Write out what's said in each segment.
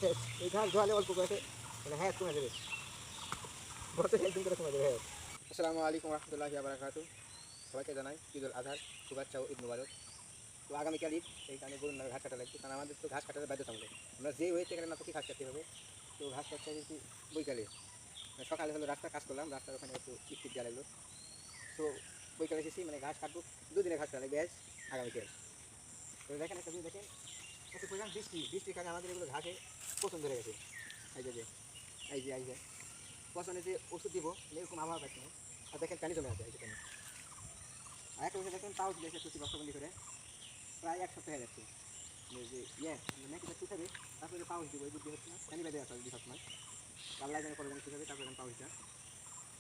এই ঘাস ধোয়ালে অল্প করে মানে হ্যাঁ কমে যাবে, বছর একদিন করে কমে যাবে। হ্যাঁ। আসসালামু আলাইকুম রহমতুল্লাহি ওয়া বারাকাতুহু। সবাইকে জানাই ঈদুল আজহার শুভেচ্ছা ও ঈদ মুবারক। তো আগামীকাল ঈদ, এই কারণে বলুন না ঘাস কাটা লাগছে, কারণ আমাদের তো ঘাস কাটাতে বাধ্যতামূলক। আমরা যে ওয়েতে গেলে না তো কি ঘাস কাটতে হবে। তো ঘাস কাটতে কিন্তু বৈকালে, সকালে হলো রাস্তার কাজ করলাম, রাস্তার ওখানে একটু স্পিড দেওয়া লাগলো। তো বৈকালে এসেছি, মানে ঘাস কাটবো, দুদিনে ঘাস কাটা লাগবে আজ আগামীকাল। তো দেখেন একটা জিনিস দেখেন, এত পরিমাণ বৃষ্টির কারণে আমাদের এগুলো ঘাসে পছন্দ ধরে গেছে। এই যে এই যে পছন্দে যে ওষুধ দিব এরকম আবহাওয়া পাচ্ছি না। আর দেখেন পানি জমে আছে, এই যে পানি। আর একটা বছর দেখেন তাও দিয়েছে প্রতি বস্তাবন্দি করে, প্রায় এক সপ্তাহ হয়ে যাচ্ছে। যে নাকি শুকাবে, তারপরে পাউচ দিব, এই বুদ্ধি হচ্ছে না, পানি বেঁধে আসা যদি সবসময় পাল্লা যেন পরে শুকাবে, তারপরে এখন পাউচটা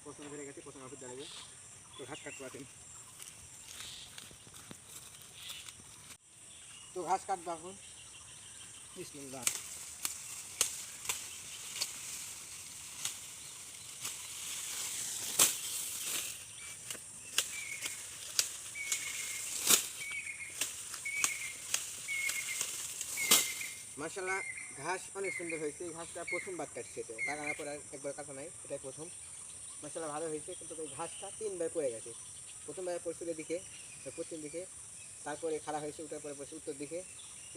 পছন্দ ধরে গেছে, পছন্দ ওষুধ দেওয়া লাগবে। তো ঘাস কাটতে আছেন, তো ঘাস কাটবো এখন। বিসমিল্লাহ। মার্শাল্লাহ, ঘাস অনেক সুন্দর হয়েছে। এই ঘাসটা প্রথমবার কাটছে, তো লাগানোর পর আর একবার কাটা নাই, এটাই প্রথম। মার্শাল্লাহ ভালো হয়েছে, কিন্তু এই ঘাসটা তিনবার পড়ে গেছে। প্রথমবার পড়ছিল দিকে, পশ্চিম দিকে, তারপরে খাড়া হয়েছে, ওটার পরে পড়ছে উত্তর দিকে,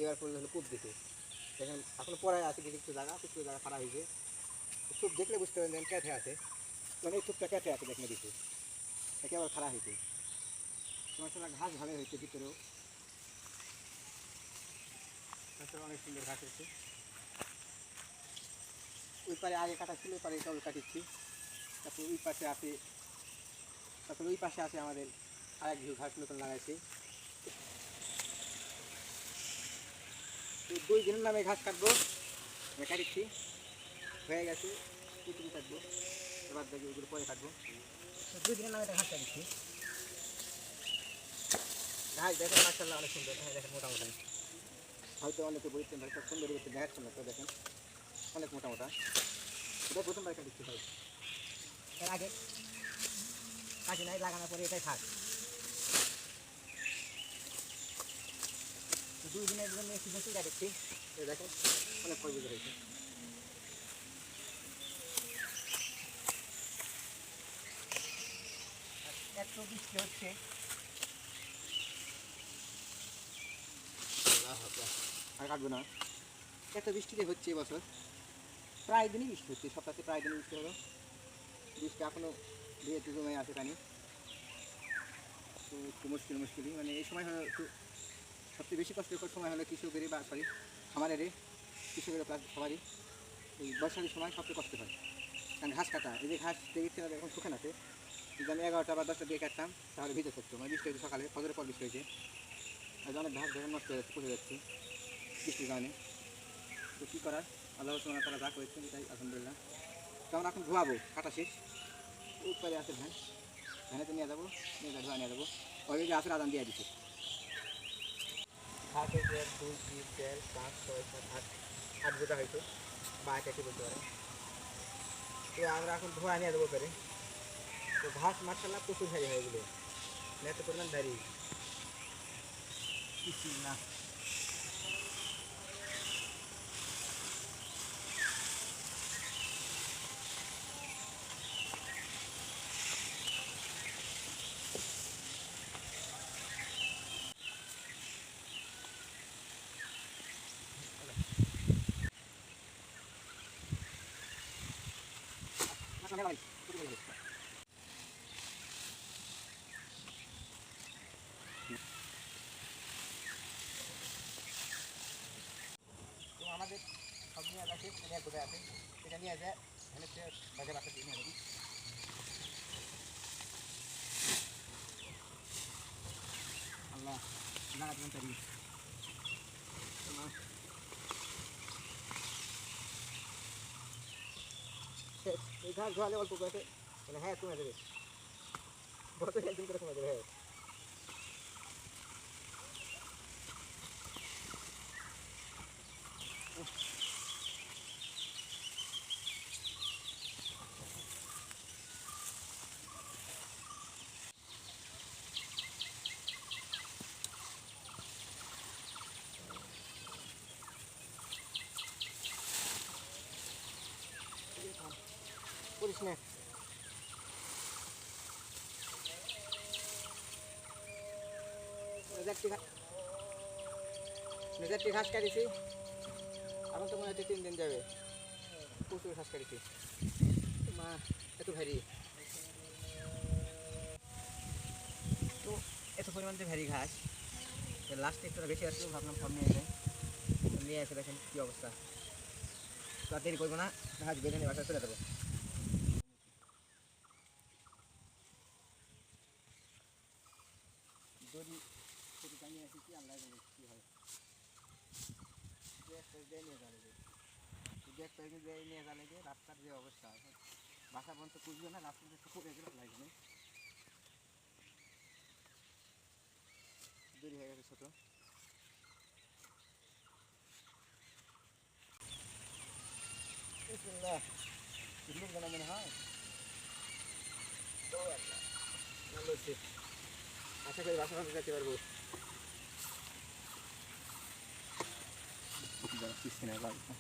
এবার পড়লে হলো পূব দিকে। দেখেন এখনো পড়ায় আছে, কিছু কিছু জায়গা খাড়া হয়েছে। চুপ দেখলে বুঝতে পারেন ক্যাটে আছে, মানে এই চুপটা ক্যাটে আছে, দেখে দিচ্ছে একে আবার খাড়া হয়েছে। মার্শাল্লাহ ঘাস ভালো হয়েছে, ভিতরেও মার্শাল্লাহ অনেক সুন্দর ঘাস হয়েছে। ওই পারে আগে কাটা ছিল, ওই পারে কেবল কাটিচ্ছি। তারপর ওই পাশে আছে, তারপরে ওই পাশে আছে আমাদের আরেক ভিউ ঘাস নতুন লাগাইছি। তো 2 দিনের নামে ঘাস কাটবো, কাটিচ্ছি হয়ে গেছে, কিছু কাটবো, এবার দেখি ওইগুলো পরে কাটবো। তো 2 দিনের নামে একটা ঘাস কাটিচ্ছি। ঘাস দেখেন মার্শাল্লাহ অনেক সুন্দর, হ্যাঁ দেখেন মোটামুটি, হয়তো অনেকে বলছেন ভাই সব সুন্দর করতে দেখাচ্ছেন না, তো দেখেন অনেক মোটামোটা। এটা প্রথমবার কাটিচ্ছি ভাই, এর আগে কাটি নাই, লাগানোর পরে এটাই থাক। 2 দিনের জন্য একটু বেশি কাটিচ্ছি, দেখেন অনেক ফল বের হয়েছে। এত বৃষ্টি হচ্ছে, আর কাটবো না, এত বৃষ্টিতে হচ্ছে এবছর, প্রায় দিনই বৃষ্টি হচ্ছে, সপ্তাহে প্রায় দিনই বৃষ্টি হলো। বৃষ্টি এখনও যেহেতু জমে আছে পানি, তো একটু মুশকিলই, মানে এই সময় হলো একটু সবচেয়ে বেশি কষ্টকর সময় হলো কৃষকেরই, বা সরি খামারেরই, কৃষকের প্লাস সবারই এই বর্ষার সময় সবচেয়ে কষ্ট হয়। কারণ ঘাস কাটা, এই যে ঘাস দেখছি না এখন শুকান আছে, যদি আমি 11টা বা 10টার দিকে কাটতাম তাহলে ভিজে থাকতো, মানে বৃষ্টি হয়েছে সকালে, ফজরের পর বৃষ্টি হয়েছে, আর অনেক ঘাস দেখেন নষ্ট হয়ে যাচ্ছে, পচে যাচ্ছে বৃষ্টির কারণে। তো কী করার, আল্লাহ সুবহানাহু ওয়া তাআলা যা করেছেন এটাই আলহামদুলিল্লাহ। কারণ এখন ধোয়াবো, কাটা শেষ, উপরে আছে ভ্যানেতে নিয়ে যাবো, ধোয়া নিয়ে যাবো, অলরেডি আসলে আদান দিয়ে দিচ্ছে। ঘাস হয়েছে 2, 3, 4, 5, 6, 7, 8, 8 বোঝা হয়েছে, বা 8 বলতে পারে। তো আমরা এখন ধোয়া নিয়ে দেবো পেরে। তো ঘাস মার্শাল্লাহ প্রচুর ভারী হয় এগুলো, এত পরিমাণ ভারী কিছু না। তো আমাদের সব নিয়ে আছে, এক বোঝায় আছে, এটা নিয়ে যায় এখানে বাজে বাসা দিয়ে নিয়ে যাবি। আল্লাহ লাগাতে পারি, এই ঘাস ধোয়ালে অল্প করে মানে হ্যাঁ কমে যাবে, বছর একদিন করে কমে যাবে। হ্যাঁ। নে মেজারটি ঘাস কাটিছি এখন তো মনে হচ্ছে 3 দিন যাবে প্রচুর ঘাস কাটিছি মা এত ভারী তো এত পরিমাণ যে ভারী ঘাস লাস্টে একটু বেশি আসলো ভাবলাম সব নিয়ে যায় নিয়ে এসে দেখেন কী অবস্থা তো আর দেরি করবো না ঘাস বেঁধে নিয়ে বাসায় চলে যাবো দড়ি সেটি টানিয়ে আসি কি আল্লাহ জানে কী হয় নিয়ে যাবে যে রাস্তার যে অবস্থা বাসা পর্যন্ত খুঁজবে না রাস্তা একটু পড়ে গেলে লাগবে দেরি হয়ে গেছে ছোট মনে হয় আশা করি বাসা পর্যন্ত যেতে পারবো পিছনে লাগবে